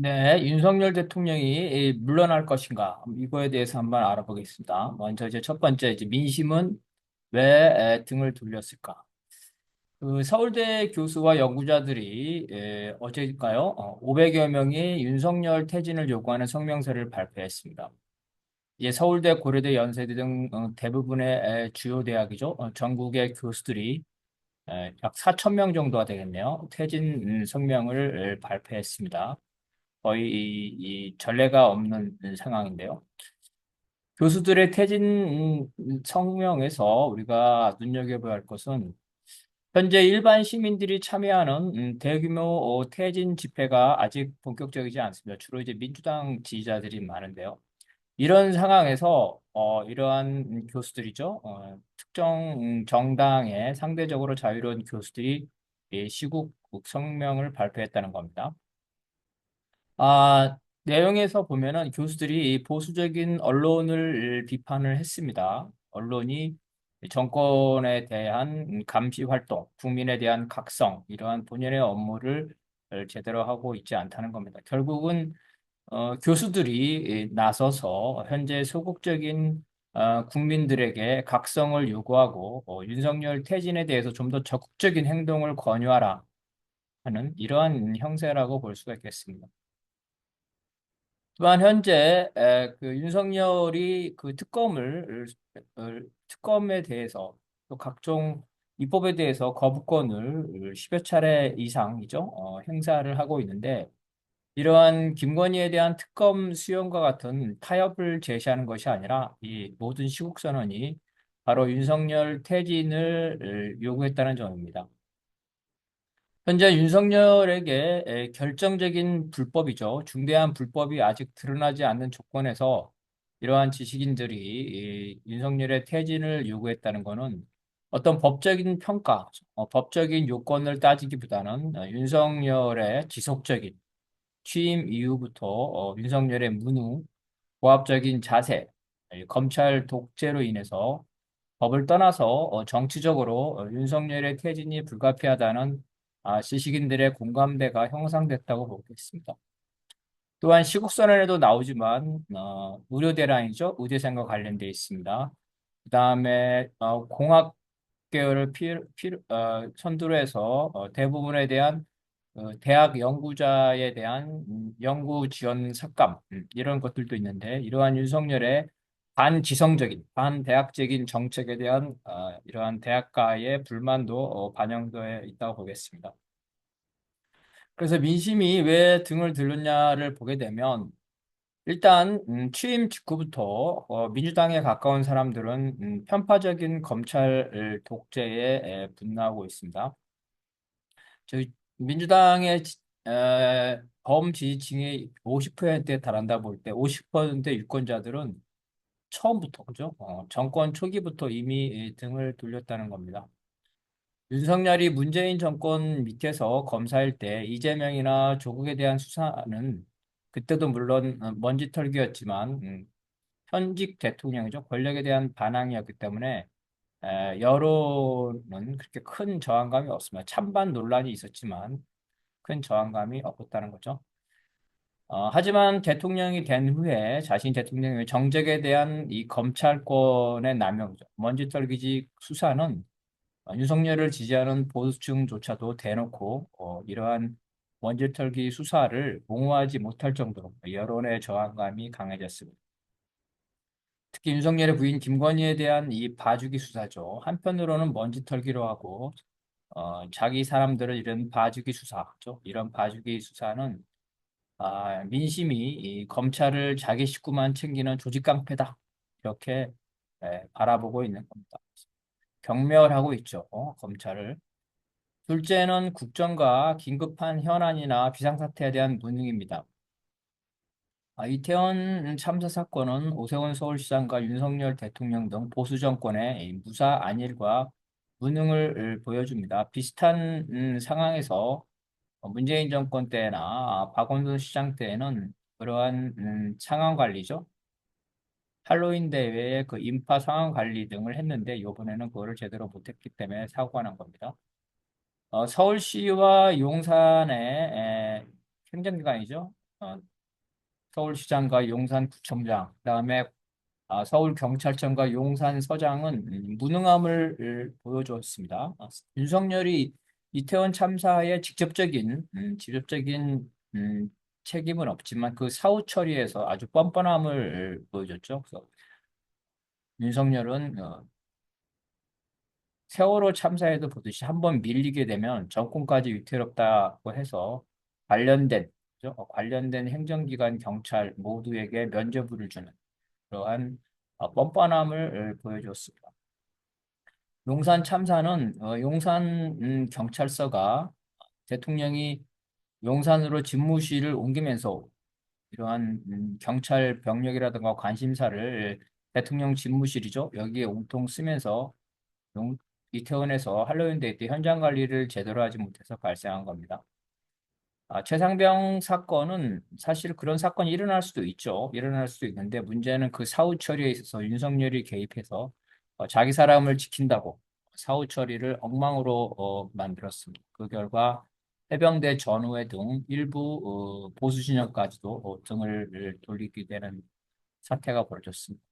네, 윤석열 대통령이 물러날 것인가? 이거에 대해서 한번 알아보겠습니다. 먼저 이제 첫 번째, 이제 민심은 왜 등을 돌렸을까? 그 서울대 교수와 연구자들이 어제일까요? 500여 명이 윤석열 퇴진을 요구하는 성명서를 발표했습니다. 이제 서울대, 고려대, 연세대 등 대부분의 주요 대학이죠. 전국의 교수들이 약 4천 명 정도가 되겠네요. 퇴진 성명을 발표했습니다. 거의 이 전례가 없는 상황인데요. 교수들의 퇴진 성명에서 우리가 눈여겨봐야 할 것은 현재 일반 시민들이 참여하는 대규모 퇴진 집회가 아직 본격적이지 않습니다. 주로 이제 민주당 지지자들이 많은데요. 이런 상황에서 이러한 교수들이죠. 특정 정당의 상대적으로 자유로운 교수들이 이 시국 성명을 발표했다는 겁니다. 내용에서 보면은 교수들이 보수적인 언론을 비판을 했습니다. 언론이 정권에 대한 감시 활동, 국민에 대한 각성, 이러한 본연의 업무를 제대로 하고 있지 않다는 겁니다. 결국은 교수들이 나서서 현재 소극적인 국민들에게 각성을 요구하고 윤석열 퇴진에 대해서 좀 더 적극적인 행동을 권유하라 하는 이러한 형세라고 볼 수가 있겠습니다. 또한 현재 그 윤석열이 그 특검에 대해서 또 각종 입법에 대해서 거부권을 10여 차례 이상이죠. 행사를 하고 있는데 이러한 김건희에 대한 특검 수용과 같은 타협을 제시하는 것이 아니라 이 모든 시국 선언이 바로 윤석열 퇴진을 요구했다는 점입니다. 현재 윤석열에게 결정적인 불법이죠. 중대한 불법이 아직 드러나지 않는 조건에서 이러한 지식인들이 이 윤석열의 퇴진을 요구했다는 것은 어떤 법적인 평가, 법적인 요건을 따지기보다는 윤석열의 지속적인 취임 이후부터 윤석열의 무능, 고압적인 자세, 검찰 독재로 인해서 법을 떠나서 정치적으로 윤석열의 퇴진이 불가피하다는 지식인들의 공감대가 형성됐다고 보겠습니다. 또한 시국선언에도 나오지만 의료 대란이죠. 의대생과 관련돼 있습니다. 그다음에 공학 계열을 선두로 해서 대부분에 대한 대학 연구자에 대한 연구 지원 삭감 이런 것들도 있는데 이러한 윤석열의 반지성적인 반대학적인 정책에 대한 이러한 대학가의 불만도 반영되어 있다고 보겠습니다. 그래서 민심이 왜 등을 들렸냐를 보게 되면 일단 취임 직후부터 민주당에 가까운 사람들은 편파적인 검찰 독재에 분노하고 있습니다. 저희 민주당의 범지지층이 50%에 달한다 볼 때 50% 유권자들은 처음부터 그죠? 정권 초기부터 이미 등을 돌렸다는 겁니다. 윤석열이 문재인 정권 밑에서 검사일 때 이재명이나 조국에 대한 수사는 그때도 물론 먼지털기였지만 현직 대통령이죠. 권력에 대한 반항이었기 때문에 여론은 그렇게 큰 저항감이 없습니다. 찬반 논란이 있었지만 큰 저항감이 없었다는 거죠. 하지만 대통령이 된 후에 자신 대통령의 정적에 대한 이 검찰권의 남용이죠. 먼지털기지 수사는 윤석열을 지지하는 보수층조차도 대놓고 이러한 먼지털기 수사를 옹호하지 못할 정도로 여론의 저항감이 강해졌습니다. 특히 윤석열의 부인 김건희에 대한 이 봐주기 수사죠. 한편으로는 먼지털기로 하고 자기 사람들을 이런 봐주기 수사죠. 이런 봐주기 수사는 민심이 이 검찰을 자기 식구만 챙기는 조직 깡패다. 이렇게 바라보고 있는 겁니다. 경멸하고 있죠. 검찰을. 둘째는 국정과 긴급한 현안이나 비상사태에 대한 무능입니다. 이태원 참사 사건은 오세훈 서울시장과 윤석열 대통령 등 보수 정권의 이 무사 안일과 무능을 보여줍니다. 비슷한 상황에서 문재인 정권 때나 박원순 시장 때에는 그러한 상황 관리죠. 할로윈 대회의 그 인파 상황 관리 등을 했는데 이번에는 그거를 제대로 못했기 때문에 사고가 난 겁니다. 서울시와 용산의 행정기관이죠. 어, 서울시장과 용산구청장, 그다음에 서울경찰청과 용산서장은 무능함을 보여주었습니다. 윤석열이 이태원 참사에 직접적인 책임은 없지만 그 사후 처리에서 아주 뻔뻔함을 보여줬죠. 그래서 윤석열은 세월호 참사에도 보듯이 한번 밀리게 되면 정권까지 위태롭다고 해서 관련된 그죠? 관련된 행정기관, 경찰 모두에게 면죄부를 주는 그러한 뻔뻔함을 보여줬습니다. 용산 참사는 용산 경찰서가 대통령이 용산으로 집무실을 옮기면서 이러한 경찰 병력이라든가 관심사를 대통령 집무실이죠. 여기에 옹통 쓰면서 용- 이태원에서 할로윈 데이 때 현장 관리를 제대로 하지 못해서 발생한 겁니다. 최상병 사건은 사실 그런 사건이 일어날 수도 있죠. 일어날 수도 있는데 문제는 그 사후 처리에 있어서 윤석열이 개입해서 자기 사람을 지킨다고 사후 처리를 엉망으로 만들었습니다. 그 결과 해병대 전우회 등 일부 보수 진영까지도 등을 돌리게 되는 사태가 벌어졌습니다.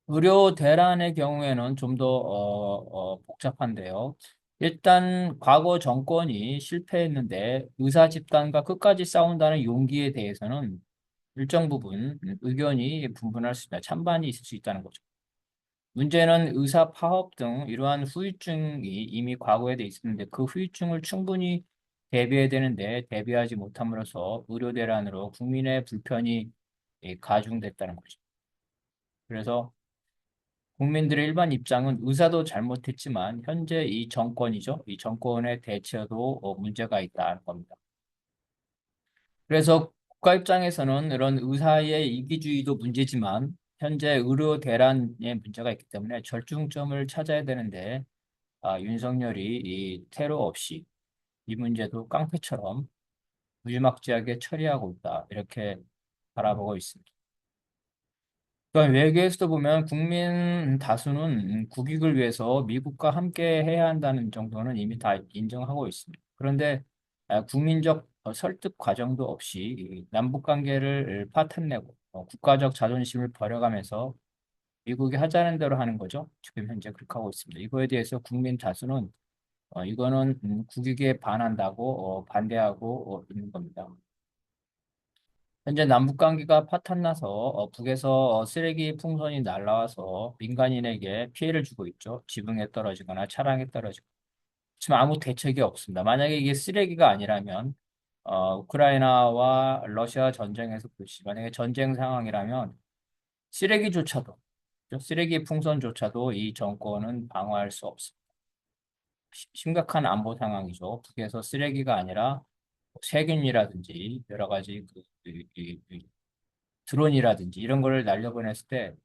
의료 대란의 경우에는 좀 더 복잡한데요. 일단 과거 정권이 실패했는데 의사 집단과 끝까지 싸운다는 용기에 대해서는 일정 부분 의견이 분분할 수 있다. 찬반이 있을 수 있다는 거죠. 문제는 의사 파업 등 이러한 후유증이 이미 과거에 돼 있었는데 그 후유증을 충분히 대비해야 되는데 대비하지 못함으로써 의료 대란으로 국민의 불편이 가중됐다는 거죠. 그래서 국민들의 일반 입장은 의사도 잘못했지만 현재 이 정권이죠. 이 정권의 대처도 문제가 있다는 겁니다. 그래서 국가 입장에서는 이런 의사의 이기주의도 문제지만 현재 의료 대란에 문제가 있기 때문에 절충점을 찾아야 되는데 윤석열이 이 테러 없이 이 문제도 깡패처럼 무지막지하게 처리하고 있다. 이렇게 바라보고 있습니다. 그러니까 외교에서도 보면 국민 다수는 국익을 위해서 미국과 함께 해야 한다는 정도는 이미 다 인정하고 있습니다. 그런데 국민적 설득 과정도 없이 이 남북 관계를 파탄내고 국가적 자존심을 버려가면서 미국이 하자는 대로 하는 거죠. 지금 현재 그렇게 하고 있습니다. 이거에 대해서 국민 다수는 이거는 국익에 반한다고 반대하고 있는 겁니다. 현재 남북 관계가 파탄나서 북에서 쓰레기 풍선이 날라와서 민간인에게 피해를 주고 있죠. 지붕에 떨어지거나 차량에 떨어지고. 지금 아무 대책이 없습니다. 만약에 이게 쓰레기가 아니라면 우크라이나와 러시아 전쟁에서 그렇지 만약에 전쟁 상황이라면 쓰레기조차도 그죠? 쓰레기 풍선조차도 이 정권은 방어할 수 없습니다. 심각한 안보 상황이죠. 북에서 쓰레기가 아니라 세균이라든지 여러 가지 드론이라든지 이런 거를 날려보냈을 때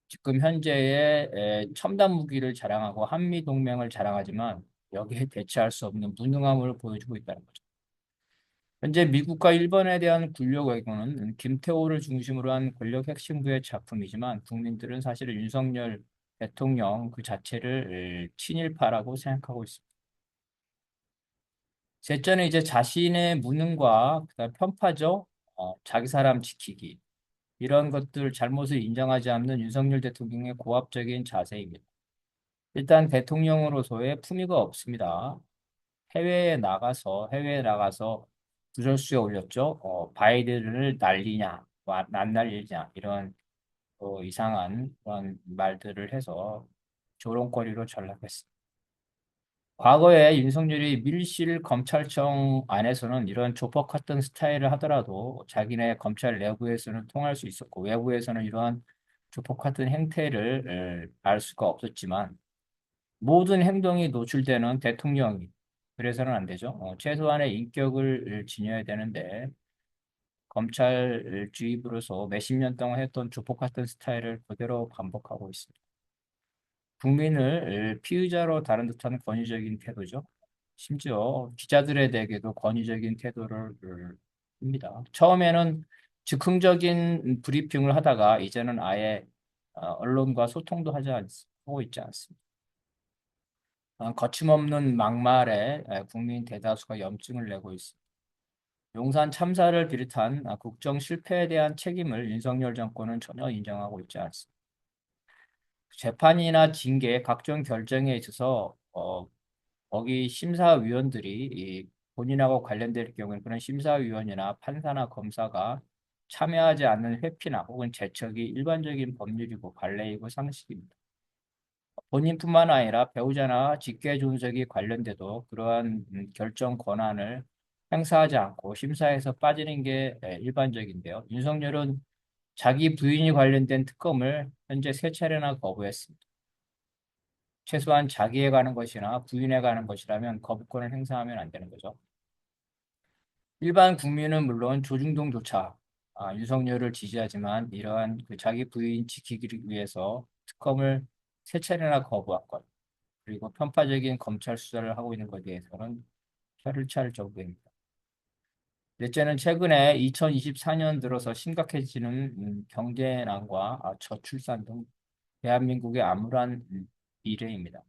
지금 현재의 첨단 무기를 자랑하고 한미 동맹을 자랑하지만 여기에 대처할 수 없는 무능함을 보여주고 있다는 거죠. 현재 미국과 일본에 대한 군력 외교는 김태호를 중심으로 한 권력 핵심부의 작품이지만 국민들은 사실 윤석열 대통령 그 자체를 친일파라고 생각하고 있습니다. 셋째는 이제 자신의 무능과 그다음 편파죠. 자기 사람 지키기. 이런 것들 잘못을 인정하지 않는 윤석열 대통령의 고압적인 자세입니다. 일단 대통령으로서의 품위가 없습니다. 해외에 나가서 구설수에 올렸죠. 바이든을 날리냐, 안 날리냐 이런 이상한 그런 말들을 해서 조롱거리로 전락했습니다. 과거에 윤석열이 밀실 검찰청 안에서는 이런 조폭 같은 스타일을 하더라도 자기네 검찰 내부에서는 통할 수 있었고 외부에서는 이러한 조폭 같은 행태를 알 수가 없었지만 모든 행동이 노출되는 대통령이 그래서는 안 되죠. 최소한의 인격을 지녀야 되는데 검찰 주입으로서 몇십 년 동안 했던 조폭 같은 스타일을 그대로 반복하고 있습니다. 국민을 피의자로 다룬 듯한 권위적인 태도죠. 심지어 기자들에 대해도 권위적인 태도를 합니다. 처음에는 즉흥적인 브리핑을 하다가 이제는 아예 언론과 소통도 하고 있지 않습니다. 거침없는 막말에 국민 대다수가 염증을 내고 있습니다. 용산 참사를 비롯한 국정 실패에 대한 책임을 윤석열 정권은 전혀 인정하고 있지 않습니다. 재판이나 징계, 각종 결정에 있어서 거기 심사위원들이 본인하고 관련될 경우는 그런 심사위원이나 판사나 검사가 참여하지 않는 회피나 혹은 제척이 일반적인 법률이고 관례이고 상식입니다. 본인뿐만 아니라 배우자나 직계 존속이 관련돼도 그러한 결정 권한을 행사하지 않고 심사에서 빠지는 게 일반적인데요. 윤석열은 자기 부인이 관련된 특검을 현재 세 차례나 거부했습니다. 최소한 자기에 관한 것이나 부인에 관한 것이라면 거부권을 행사하면 안 되는 거죠. 일반 국민은 물론 조중동조차 윤석열을 지지하지만 이러한 그 자기 부인 지키기를 위해서 특검을 세 차례나 거부한 것, 그리고 편파적인 검찰 수사를 하고 있는 것에 대해서는 혀를 찰 정도입니다. 넷째는 최근에 2024년 들어서 심각해지는 경제난과 저출산 등 대한민국의 암울한 미래입니다.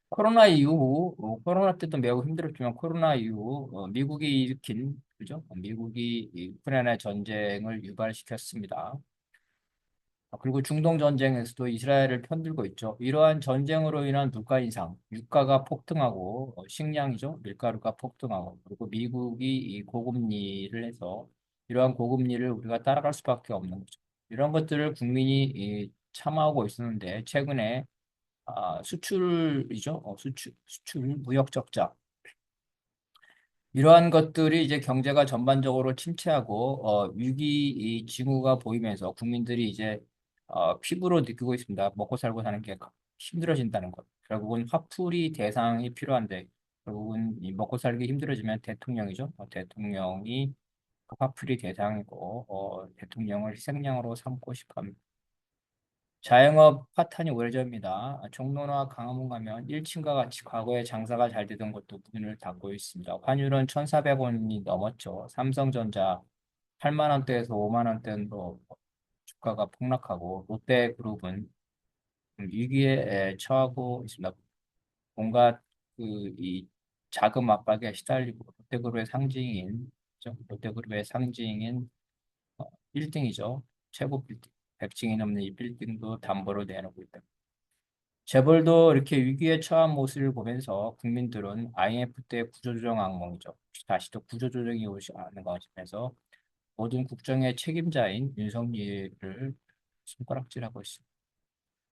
코로나 이후, 코로나 때도 매우 힘들었지만 코로나 이후 미국이 일으킨, 그죠? 미국이 이 우크라이나 전쟁을 유발시켰습니다. 그리고 중동 전쟁에서도 이스라엘을 편들고 있죠. 이러한 전쟁으로 인한 물가 인상, 유가가 폭등하고 식량이죠. 밀가루가 폭등하고 그리고 미국이 이 고금리를 해서 이러한 고금리를 우리가 따라갈 수밖에 없는 거죠. 이런 것들을 국민이 참아오고 있었는데 최근에 수출이죠. 수출 무역 적자. 이러한 것들이 이제 경제가 전반적으로 침체하고 위기 이 징후가 보이면서 국민들이 이제 피부로 느끼고 있습니다. 먹고 살고 사는 게 힘들어진다는 것. 결국은 화풀이 대상이 필요한데 결국은 이 먹고 살기 힘들어지면 대통령이죠. 대통령이 그 화풀이 대상이고 대통령을 희생양으로 삼고 싶어 합니다. 자영업 파탄이 오래전입니다. 종로나 강화문 가면 1층과 같이 과거에 장사가 잘 되던 곳도 문을 닫고 있습니다. 환율은 1,400원이 넘었죠. 삼성전자 8만 원대에서 5만 원대로 주가가 폭락하고 롯데그룹은 위기에 처하고 있습니다. 뭔가 이 자금 압박에 시달리고 롯데그룹의 상징인 롯데그룹의 상징인 1등이죠. 최고 빌딩. 100층이 넘는 이 빌딩도 담보로 내놓고 있다. 재벌도 이렇게 위기에 처한 모습을 보면서 국민들은 IMF 때 구조조정 악몽이죠. 다시 또 구조조정이 오지 않는 것이면서 모든 국정의 책임자인 윤석열을 손가락질하고 있습니다.